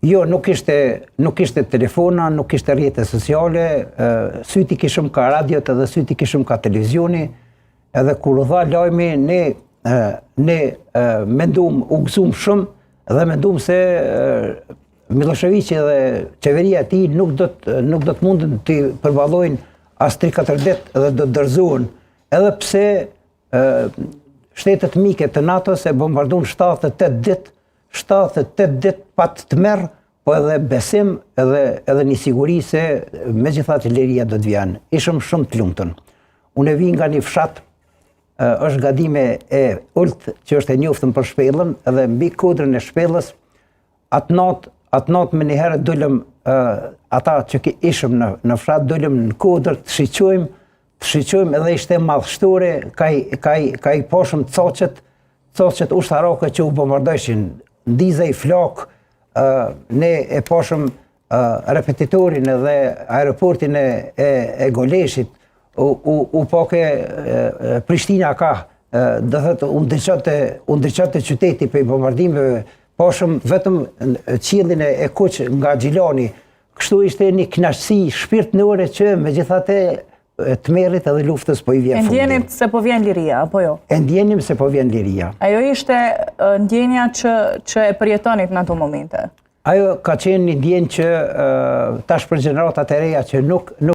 Jo, nuk ishte telefona, nuk ishte rrjete sociale, syti kishëm ka radiot edhe syti kishëm ka televizioni, edhe kur u dha lajmi, ne mendum, u gëzum shumë, dhe mendum se Miloševiqi dhe qeveria e tij nuk do të mundën të përballojnë as 3-4 ditë dhe do të dorëzohen, edhe pse shtetet mike të NATO-s e bombarduan 78 ditë pa të merr, po edhe besim edhe një siguri se megjithatë liria do të vjen. Ishëm shumë të lumtur. Unë vi nga një fshat, është Gadime e Ult, që është e njoftën për shpellën, edhe mbi kodrën e shpellës, atë natë me njëherë dolëm, ata që ishëm në fshat, dolëm në kodrë të shiqojmë edhe ishte madhështore, ka i poshëm coqet ushtarake që u bombardojshin, ndizej flak, ne e poshëm repetitorin edhe aeroportin e Goleshit, u poke Prishtina ka, dhe thëtë, unë ndryqate qyteti për i bombardimeve, poshëm vetëm qiellin e kuq nga Gjilani. Kështu ishte një kënaqësi shpirtërore që megjithatë të merrit edhe luftës po i vjen fundi. E ndjenim se po vjen liria, apo jo? E ndjenim se po vjen liria. Ajo ishte ndjenja që e përjetonit në ato momente? Ajo ka qenë një ndjenjë që tash për gjeneratat e reja që nuk